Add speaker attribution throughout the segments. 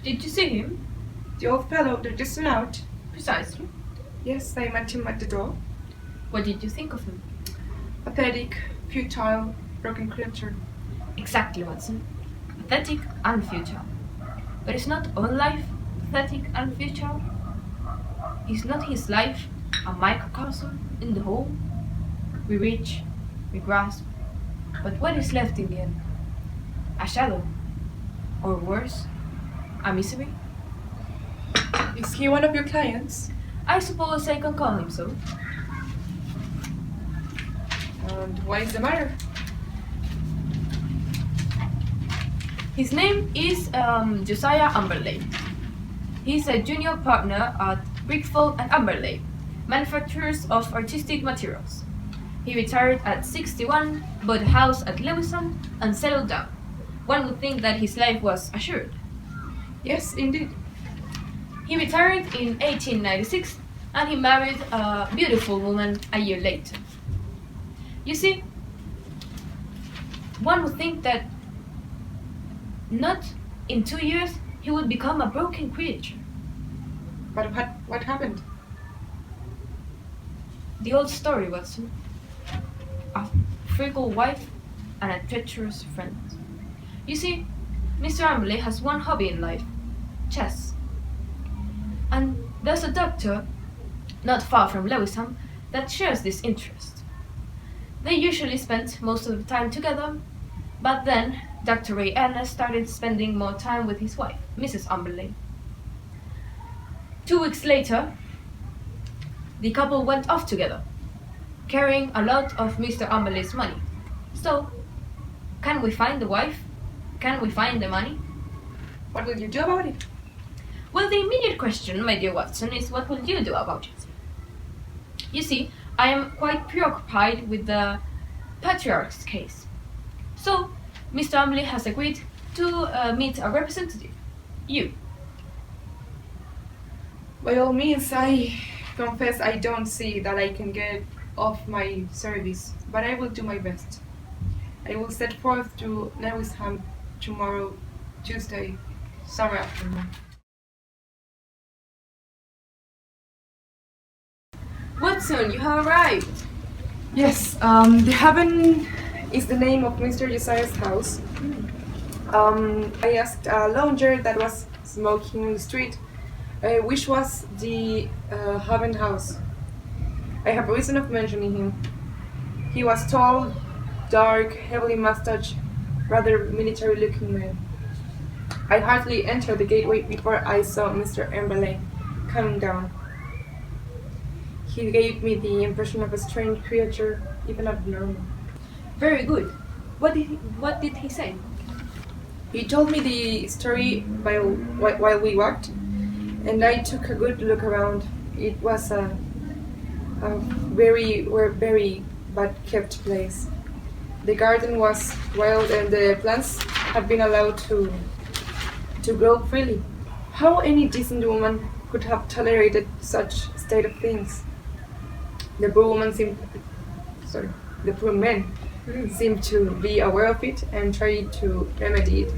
Speaker 1: Did you see him?
Speaker 2: The old fellow that just went out.
Speaker 1: Precisely.
Speaker 2: Yes, I met him at the door.
Speaker 1: What did you think of him?
Speaker 2: Pathetic, futile, broken creature.
Speaker 1: Exactly, Watson. Pathetic and futile. But is not all life pathetic and futile? Is not his life a microcosm in the whole? We reach, we grasp, but what is left in the end? A shadow, or worse, a misery?
Speaker 2: Is he one of your clients?
Speaker 1: I suppose I can call him so.
Speaker 2: And what is the matter?
Speaker 1: His name is Josiah Amberley. He's a junior partner at Brickfall and Amberley, manufacturers of artistic materials. He retired at 61, bought a house at Lewisham, and settled down. One would think that his life was assured.
Speaker 2: Yes, indeed.
Speaker 1: He retired in 1896, and he married a beautiful woman a year later. You see, one would think that not in 2 years he would become a broken creature.
Speaker 2: But what happened?
Speaker 1: The old story, Watson. A frugal wife and a treacherous friend. You see, Mr. Amberley has one hobby in life, chess. And there's a doctor, not far from Lewisham, that shares this interest. They usually spend most of the time together, but then Dr. Ray Ernest started spending more time with his wife, Mrs. Amberley. 2 weeks later, the couple went off together, carrying a lot of Mr. Amberley's money. So, can we find the wife? Can we find the money?
Speaker 2: What will you do about it?
Speaker 1: Well, the immediate question, my dear Watson, is what will you do about it? You see, I am quite preoccupied with the patriarch's case. So, Mr. Amberley has agreed to meet a representative, you.
Speaker 2: By all means, I confess I don't see that I can get off my service, but I will do my best. I will set forth to Lewisham tomorrow, Tuesday, summer afternoon.
Speaker 1: Watson, you have arrived.
Speaker 2: Yes, the Haven is the name of Mr. Josiah's house. I asked a lounger that was smoking in the street which was the Haven house. I have reason of mentioning him. He was tall, dark, heavily mustached, rather military-looking man. I hardly entered the gateway before I saw Mr. Amberley coming down. He gave me the impression of a strange creature, even abnormal.
Speaker 1: Very good. What did he say?
Speaker 2: He told me the story while we walked, and I took a good look around. It was a very bad kept place. The garden was wild, and the plants had been allowed to grow freely. How any decent woman could have tolerated such state of things? The poor men seemed to be aware of it and tried to remedy it.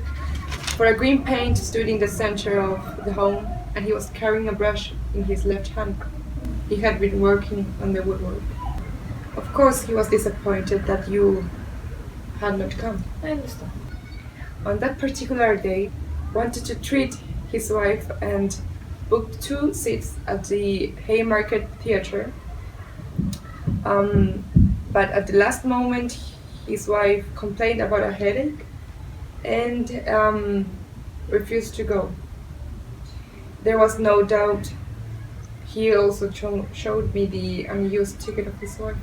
Speaker 2: For a green paint stood in the center of the home, and he was carrying a brush in his left hand. He had been working on the woodwork. Of course, he was disappointed that you had not come.
Speaker 1: I understand.
Speaker 2: On that particular day, wanted to treat his wife and booked 2 seats at the Haymarket Theatre. But at the last moment, his wife complained about a headache and refused to go. There was no doubt. He also showed me the unused ticket of his wife.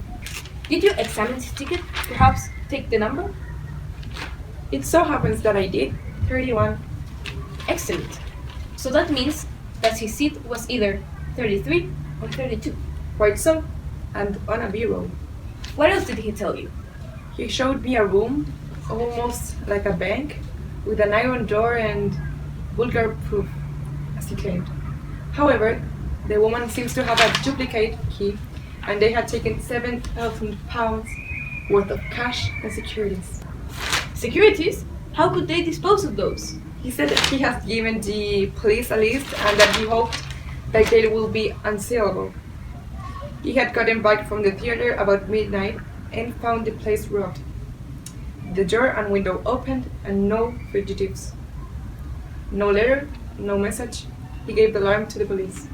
Speaker 1: Did you examine his ticket? Perhaps take the number?
Speaker 2: It so happens that I did. 31.
Speaker 1: Excellent. So that means that his seat was either 33 or 32.
Speaker 2: Quite so. And on a bureau.
Speaker 1: What else did he tell you?
Speaker 2: He showed me a room, almost like a bank, with an iron door and vulgar proof, as he claimed. However, the woman seems to have a duplicate key, and they had taken £7,000 worth of cash and securities.
Speaker 1: Securities? How could they dispose of those?
Speaker 2: He said that he has given the police a list and that he hoped that they will be unsaleable. He had gotten back from the theater about midnight and found the place robbed. The door and window opened and no fugitives. No letter, no message. He gave the alarm to the police.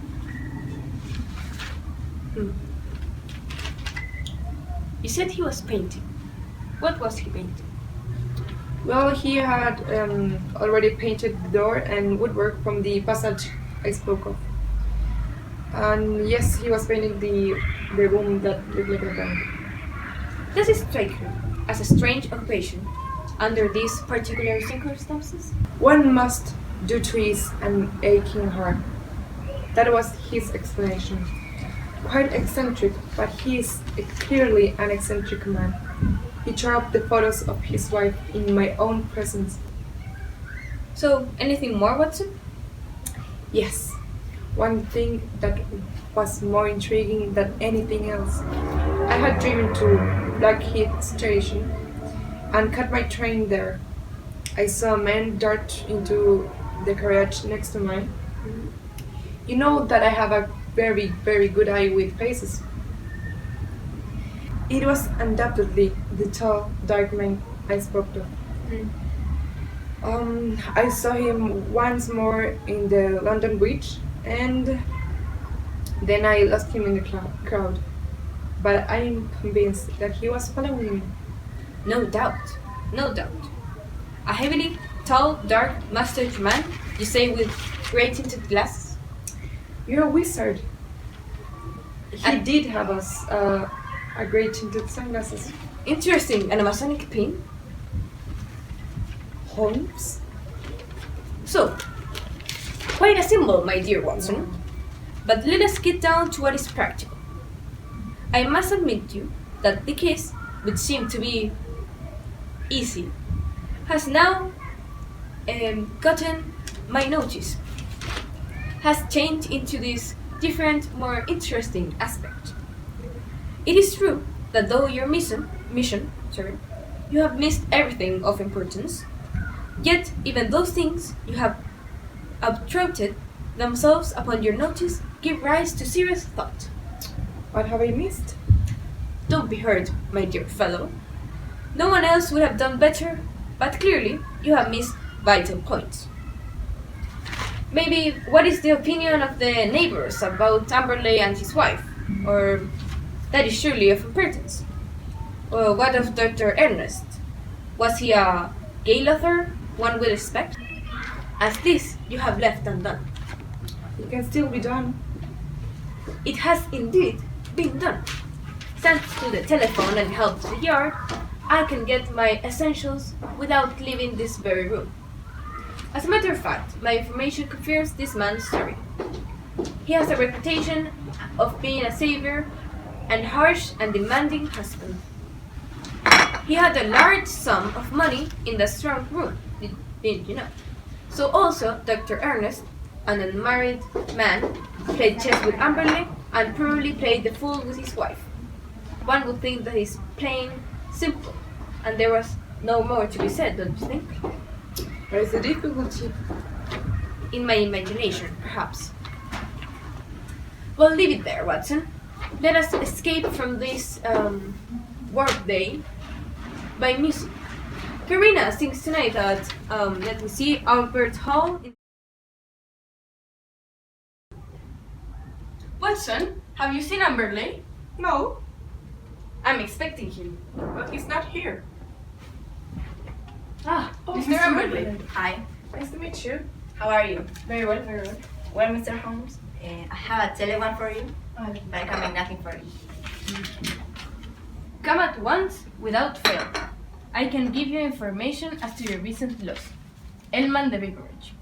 Speaker 1: You said he was painting. What was he painting?
Speaker 2: Well, he had already painted the door and woodwork from the passage I spoke of. And yes, he was painting the room that looked like a bank.
Speaker 1: Does it strike you as a strange occupation under these particular circumstances?
Speaker 2: One must do trees and aching heart. That was his explanation. Quite eccentric, but he is clearly an eccentric man. He tore up the photos of his wife in my own presence.
Speaker 1: So, anything more, Watson?
Speaker 2: Yes, one thing that was more intriguing than anything else. I had driven to Blackheath Station and caught my train there. I saw a man dart into the carriage next to mine. You know that I have a very, very good eye with faces. It was undoubtedly the tall, dark man I spoke of. I saw him once more in the London Bridge, and then I lost him in the crowd. But I am convinced that he was following me.
Speaker 1: No doubt, no doubt. A heavily tall, dark, mustached man, you say, with grey tinted glasses?
Speaker 2: You're a wizard. He did have a grey tinted sunglasses.
Speaker 1: Interesting, and a Masonic pin?
Speaker 2: Holmes?
Speaker 1: So, quite a symbol, my dear Watson. But let us get down to what is practical. I must admit to you that the case, which seemed to be easy, has now gotten my notice, has changed into this different, more interesting aspect. It is true that though your mission, you have missed everything of importance, yet even those things you have obtruded themselves upon your notice give rise to serious thought.
Speaker 2: What have I missed?
Speaker 1: Don't be hurt, my dear fellow. No one else would have done better, but clearly you have missed vital points. Maybe what is the opinion of the neighbors about Amberley and his wife? Or that is surely of importance. Or what of Dr. Ernest? Was he a gay author, one would expect? As this you have left undone.
Speaker 2: It can still be done.
Speaker 1: It has indeed been done. Thanks to the telephone and help to the yard, I can get my essentials without leaving this very room. As a matter of fact, my information confirms this man's story. He has a reputation of being a savior and harsh and demanding husband. He had a large sum of money in the strong room, didn't you know? So also Dr. Ernest, an unmarried man, played chess with Amberley and probably played the fool with his wife. One would think that he's plain simple, and there was no more to be said, don't you think?
Speaker 2: What is the difficulty?
Speaker 1: In my imagination, perhaps. Well, leave it there, Watson. Let us escape from this work day by music. Karina sings tonight at, let me see, Albert Hall. Watson, have you seen Amberley?
Speaker 2: No,
Speaker 1: I'm expecting him.
Speaker 2: but he's not here.
Speaker 1: Ah,
Speaker 2: Oh,
Speaker 1: Mr.
Speaker 2: Mr.
Speaker 1: Amberley.
Speaker 2: Amberley.
Speaker 3: Hi.
Speaker 2: Nice to meet you.
Speaker 3: How are you?
Speaker 1: Very well, very well.
Speaker 3: Well, Mr. Holmes, I have a telegram for you, but I can make nothing for you.
Speaker 1: Come at once, without fail. I can give you information as to your recent loss. Elman the Vicarage.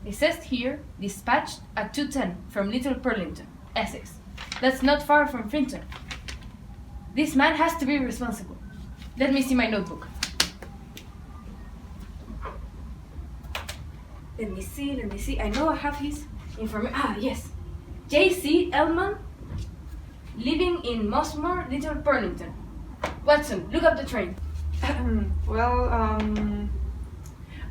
Speaker 1: It says here, dispatched at 2:10 from Little Purlington, Essex. That's not far from Frinton. This man has to be responsible. Let me see my notebook. Let me see. I know I have his information. Ah, yes. J.C. Elman, living in Mossmore, Little Purlington. Watson, look up the train.
Speaker 2: Well,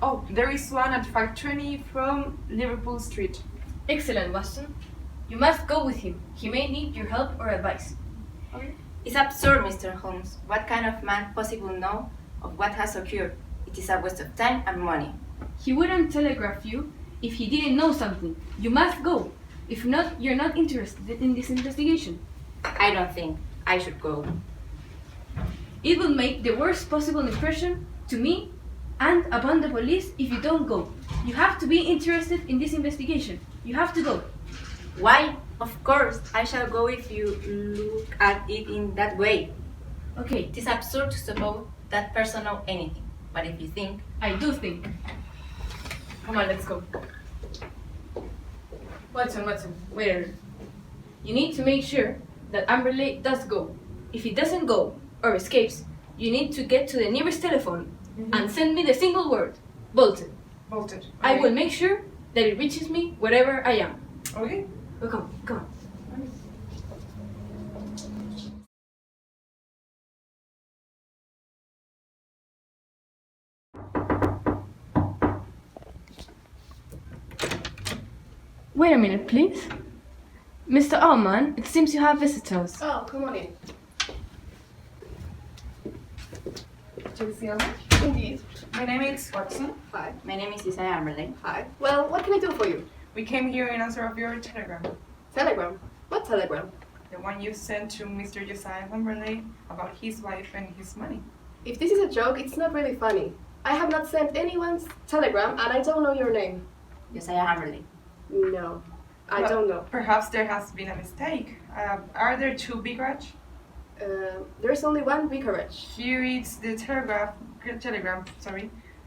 Speaker 2: Oh, there is one at 520 from Liverpool Street.
Speaker 1: Excellent, Watson. You must go with him. He may need your help or advice.
Speaker 2: Okay.
Speaker 3: It's absurd, Mr. Holmes. What kind of man possibly know of what has occurred? It is a waste of time and money.
Speaker 1: He wouldn't telegraph you if he didn't know something. You must go. If not, you're not interested in this investigation.
Speaker 3: I don't think I should go.
Speaker 1: It will make the worst possible impression to me and upon the police if you don't go. You have to be interested in this investigation. You have to go.
Speaker 3: Why? Of course, I shall go if you look at it in that way.
Speaker 1: Okay,
Speaker 3: It is absurd to suppose that person know anything. But if you think,
Speaker 1: I do think. Come on, let's go. Watson, wait a minute. You need to make sure that Amberley does go. If he doesn't go or escapes, you need to get to the nearest telephone and send me the single word, bolted.
Speaker 2: Bolted.
Speaker 1: I
Speaker 2: Okay.
Speaker 1: will make sure that it reaches me wherever I am.
Speaker 2: Okay.
Speaker 1: Oh, come on. Wait a minute, please. Mr. Allman, it seems you have visitors.
Speaker 4: Oh, come on in. Indeed.
Speaker 2: My name is Watson.
Speaker 4: Hi.
Speaker 3: my name is Isaiah Amberley.
Speaker 4: Hi. Well, what can I do for you?
Speaker 2: We came here in answer of your telegram.
Speaker 4: Telegram. What telegram?
Speaker 2: The one you sent to Mr. Josiah Humberley about his wife and his money.
Speaker 4: If this is a joke, it's not really funny. I have not sent anyone's telegram and I don't know your name.
Speaker 3: Josiah Amberley.
Speaker 4: No. I
Speaker 2: Well,
Speaker 4: don't know.
Speaker 2: Perhaps there has been a mistake. Are there two vicarage?
Speaker 4: There's only one vicarage.
Speaker 2: Here is the telegram,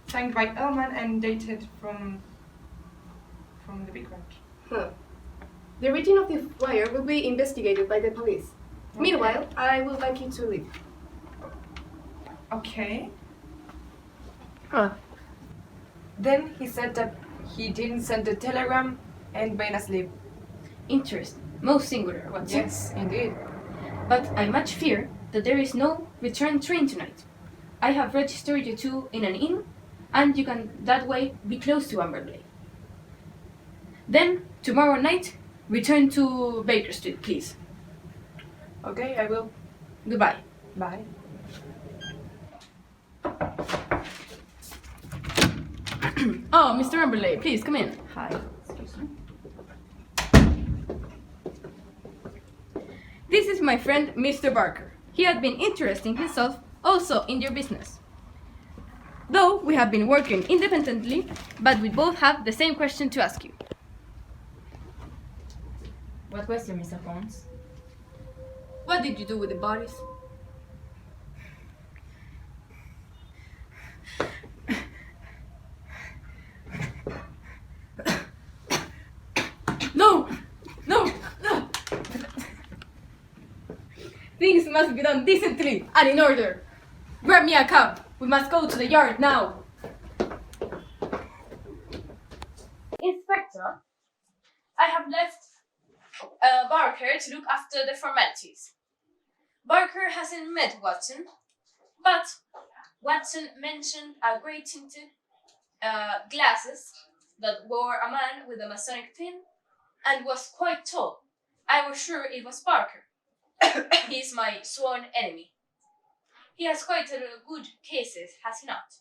Speaker 2: signed by Elman and dated from the vicarage.
Speaker 4: Huh. The reading of the wire will be investigated by the police.
Speaker 2: Okay.
Speaker 4: Meanwhile, I would like you to leave.
Speaker 2: Okay.
Speaker 1: Huh.
Speaker 2: Then he said that he didn't send the telegram and went asleep.
Speaker 1: Interest. Most singular, Watson.
Speaker 2: Yes, indeed.
Speaker 1: But I much fear that there is no return train tonight. I have registered you two in an inn, and you can that way be close to Amberley. Then, tomorrow night, return to Baker Street, please.
Speaker 2: Okay, I will.
Speaker 1: Goodbye.
Speaker 2: Bye.
Speaker 1: Oh, Mr. Amberley, please come in.
Speaker 3: Hi. Excuse me.
Speaker 1: This is my friend, Mr. Barker. He had been interesting himself also in your business. Though we have been working independently, but we both have the same question to ask you.
Speaker 3: What question, Mr. Holmes?
Speaker 1: What did you do with the bodies? No! No! No! Things must be done decently and in order. Grab me a cab. We must go to the yard now. Inspector, I have left Barker to look after the formalities. Barker hasn't met Watson, but Watson mentioned a grey tinted glasses that wore a man with a Masonic pin and was quite tall. I was sure it was Barker. He is my sworn enemy. He has quite a good cases, has he not?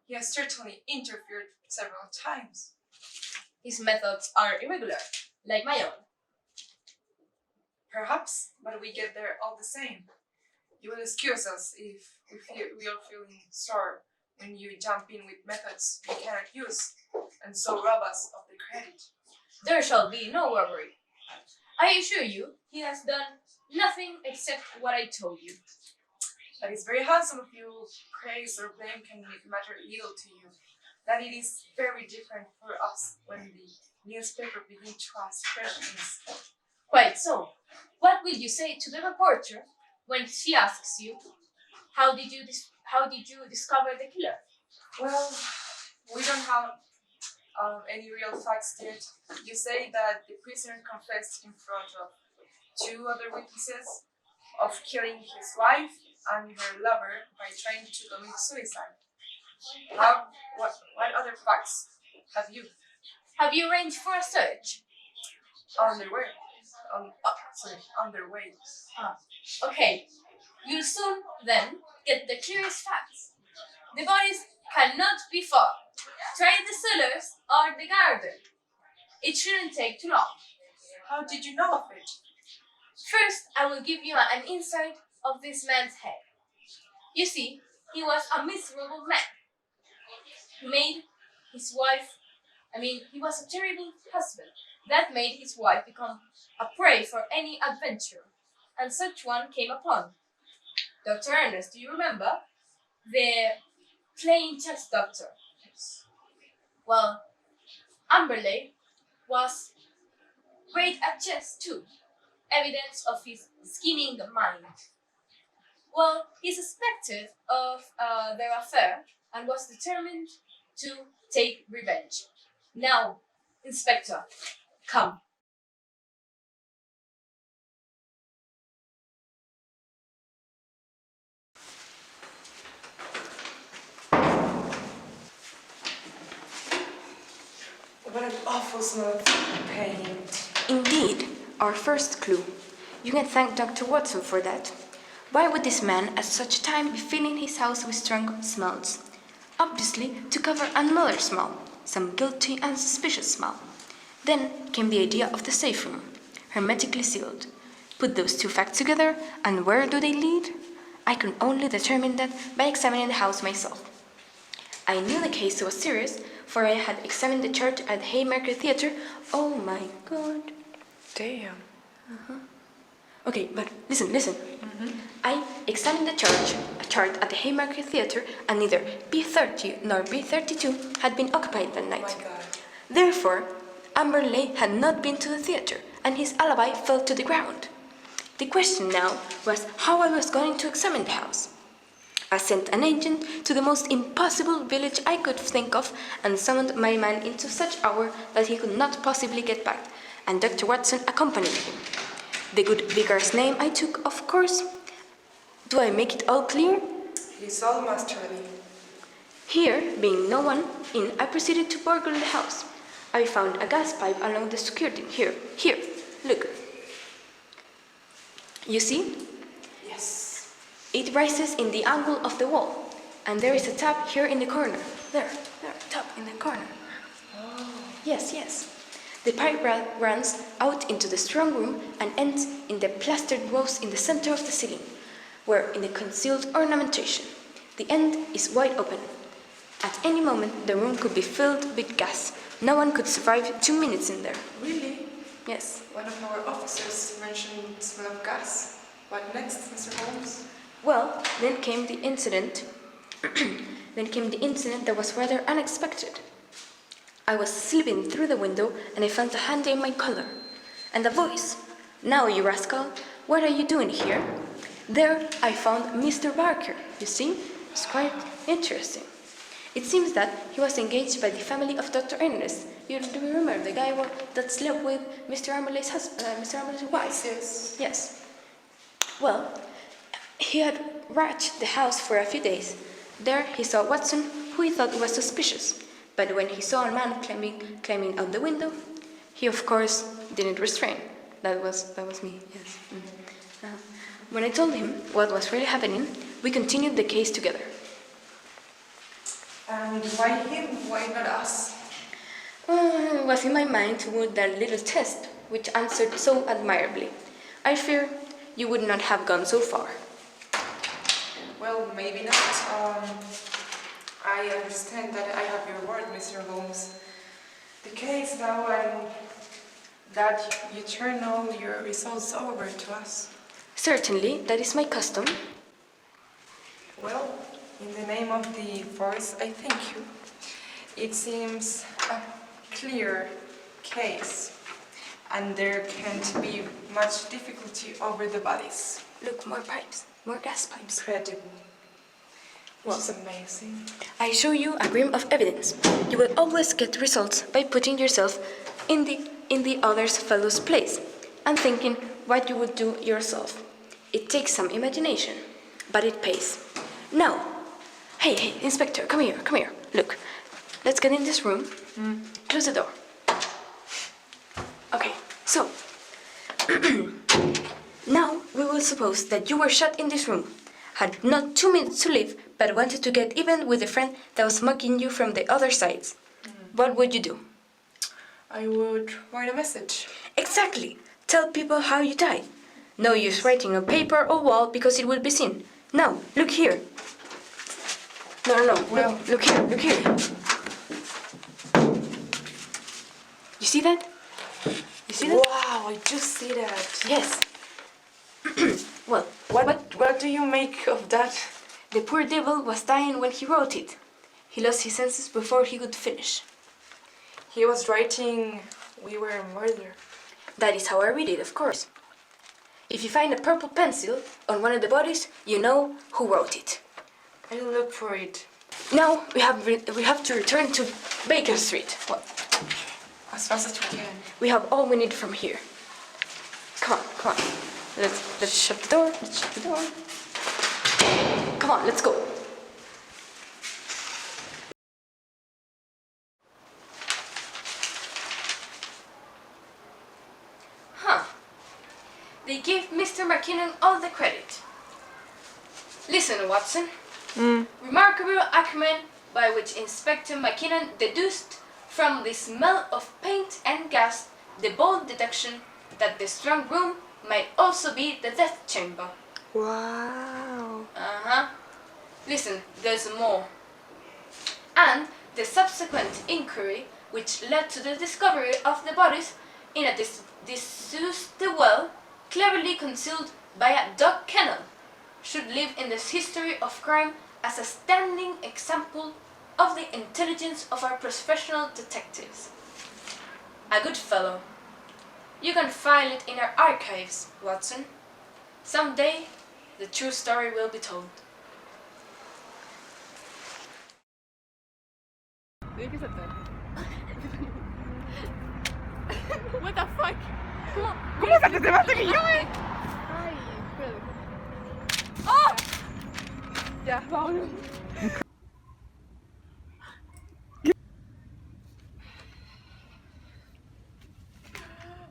Speaker 2: He has certainly interfered several times.
Speaker 1: His methods are irregular, like my own.
Speaker 2: Perhaps, but we get there all the same. You will excuse us if we are feeling sore when you jump in with methods we cannot use, and so rob us of the credit.
Speaker 1: There shall be no robbery. I assure you, he has done nothing except what I told you.
Speaker 2: That is very handsome of you. Praise or blame can matter little to you. That it is very different for us when the newspaper begin to ask questions.
Speaker 1: Quite so. What will you say to the reporter when she asks you, how did you discover the killer?
Speaker 2: Well, we don't have any real facts yet. You say that the prisoner confessed in front of two other witnesses of killing his wife and her lover by trying to commit suicide. What other facts have you?
Speaker 1: Have you arranged for a search?
Speaker 2: Underway. Underway.
Speaker 1: Ah, okay. You'll soon, then, get the clearest facts. The bodies cannot be found. Try the cellars or the garden. It shouldn't take too long.
Speaker 2: How did you know of it?
Speaker 1: First, I will give you an insight of this man's head. You see, he was a miserable man. He made his wife, he was a terrible husband. That made his wife become a prey for any adventurer, and such one came upon. Dr. Ernest, do you remember? The plain chest doctor. Well, Amberley was great at chess too, evidence of his scheming mind. Well, he suspected of their affair and was determined to take revenge. Now, Inspector, come.
Speaker 2: What an awful smell of paint.
Speaker 5: Indeed, our first clue. You can thank Dr. Watson for that. Why would this man at such time be filling his house with strong smells? Obviously, to cover another smell, some guilty and suspicious smell. Then came the idea of the safe room, hermetically sealed. Put those two facts together, and where do they lead? I can only determine that by examining the house myself. I knew the case was serious, for I had examined the chart at the Haymarket Theatre. Oh my God.
Speaker 2: Damn.
Speaker 5: Okay, but listen. I examined the chart at the Haymarket Theatre, and neither B30 nor B32 had been occupied that night.
Speaker 2: Oh my God.
Speaker 5: Therefore, Amberley had not been to the theatre, and his alibi fell to the ground. The question now was how I was going to examine the house. I sent an agent to the most impossible village I could think of and summoned my man into such hour that he could not possibly get back, and Dr. Watson accompanied him. The good vicar's name I took, of course. Do I make it all clear?
Speaker 2: He's all masterly.
Speaker 5: Here, being no one in, I proceeded to burgle the house. I found a gas pipe along the skirting. Here, look. You see?
Speaker 2: Yes.
Speaker 5: It rises in the angle of the wall, and there is a tap here in the corner. There, tap in the corner.
Speaker 2: Oh.
Speaker 5: Yes. The pipe runs out into the strong room and ends in the plastered rose in the center of the ceiling, where in the concealed ornamentation. The end is wide open. At any moment, the room could be filled with gas. No one could survive 2 minutes in there.
Speaker 2: Really?
Speaker 5: Yes.
Speaker 2: One of our officers mentioned the smell of gas. What next, Mr. Holmes?
Speaker 5: Well, then came the incident. That was rather unexpected. I was slipping through the window and I felt a hand in my collar. And a voice. Now, you rascal, what are you doing here? There I found Mr. Barker. You see, it's quite interesting. It seems that he was engaged by the family of Dr. Ernest. Do you remember the guy that slept with Mr. Amelie's wife? Yes. Well, he had watched the house for a few days. There he saw Watson, who he thought was suspicious. But when he saw a man climbing out the window, he of course didn't restrain. That was me. Yes. When I told him what was really happening, we continued the case together.
Speaker 2: And why him? Why not us?
Speaker 5: It was in my mind to do that little test, which answered so admirably. I fear you would not have gone so far.
Speaker 2: Well, maybe not. I understand that I have your word, Mr. Holmes. The case now, and that you turn all your results over to us.
Speaker 5: Certainly, that is my custom.
Speaker 2: Well, in the name of the force, I thank you. It seems a clear case, and there can't be much difficulty over the bodies.
Speaker 5: Look, more pipes, more gas pipes.
Speaker 2: Incredible. Well, it's amazing.
Speaker 5: I show you a grim of evidence. You will always get results by putting yourself in the other fellow's place and thinking what you would do yourself. It takes some imagination, but it pays. Now, Hey, Inspector, come here. Look, let's get in this room. Close the door. Okay, so now we will suppose that you were shut in this room, had not 2 minutes to leave, but wanted to get even with a friend that was mocking you from the other sides. What would you do?
Speaker 2: I would write a message.
Speaker 5: Exactly. Tell people how you died. No use writing on paper or wall because it will be seen. Now, look here. No.
Speaker 2: Well,
Speaker 5: Look here. You see that? You see that?
Speaker 2: wow, I just see that.
Speaker 5: Yes. Well,
Speaker 2: What do you make of that?
Speaker 5: the poor devil was dying when he wrote it. He lost his senses before he could finish.
Speaker 2: He was writing, we were murdered.
Speaker 5: That is how I read it, of course. If you find a purple pencil on one of the bodies, you know who wrote it.
Speaker 2: I'll look for it.
Speaker 5: Now we have to return to Baker Street. Well,
Speaker 2: As fast as we can.
Speaker 5: we have all we need from here. Come on. Let's shut the door. Come on, let's go. They gave Mr. McKinnon all the credit. Listen, Watson. Remarkable acumen by which Inspector McKinnon deduced from the smell of paint and gas the bold deduction that the strong room might also be the death chamber.
Speaker 2: Wow.
Speaker 5: Listen, there's more. And the subsequent inquiry which led to the discovery of the bodies in a disused well cleverly concealed by a dog kennel should live in this history of crime as a standing example of the intelligence of our professional detectives. A good fellow. You can file it in our archives, Watson. Someday, the true story will be told.
Speaker 1: What the fuck?
Speaker 2: ¿Cómo se te va que yo,
Speaker 1: Ay, espérate.
Speaker 2: Ya, vámonos.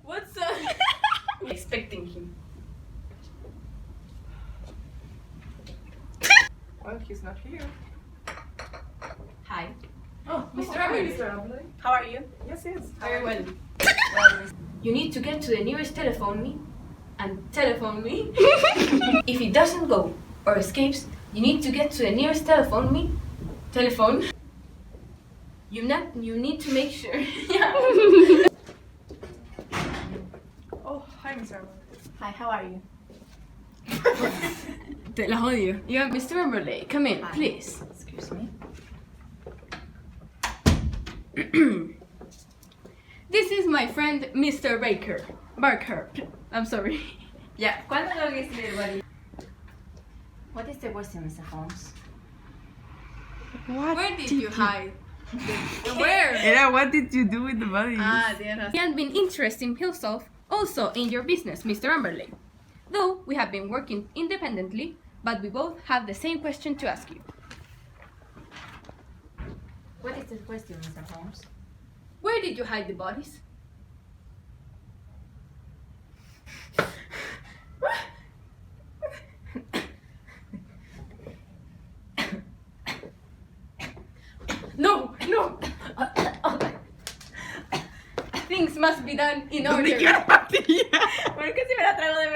Speaker 1: What's up?
Speaker 5: Expecting him.
Speaker 2: Well, he's not here.
Speaker 1: Hi.
Speaker 5: Oh, Mr.
Speaker 2: Hi,
Speaker 5: Amelie.
Speaker 2: Mr. Amelie.
Speaker 3: How are you?
Speaker 2: Yes.
Speaker 1: Very well.
Speaker 5: You need to get to the nearest telephone me and telephone me. If he doesn't go or escapes, you need to get to the nearest telephone me. Telephone. You need to make sure. Yeah.
Speaker 2: Oh, hi, Mr. Amelie.
Speaker 3: Hi, how are you?
Speaker 1: Te la odio. Yeah, Mr. Amberley, come in, please.
Speaker 3: Excuse me.
Speaker 1: This is my friend, Mr. Barker. I'm sorry.
Speaker 3: Yeah, ¿cuándo lo que escribir, buddy? What is the question, Mr. Holmes?
Speaker 1: Where did you hide? Where?
Speaker 6: Era, what did you do with the bodies?
Speaker 1: He has been interesting himself also in your business, Mr. Amberley. Though we have been working independently, but we both have the same question to ask you.
Speaker 3: What is the question, Mr. Holmes?
Speaker 1: Where did you hide the bodies? No. Things must be done in order.
Speaker 6: ¿Dónde queda la pastilla?
Speaker 3: ¿Por qué si me la trago de verdad?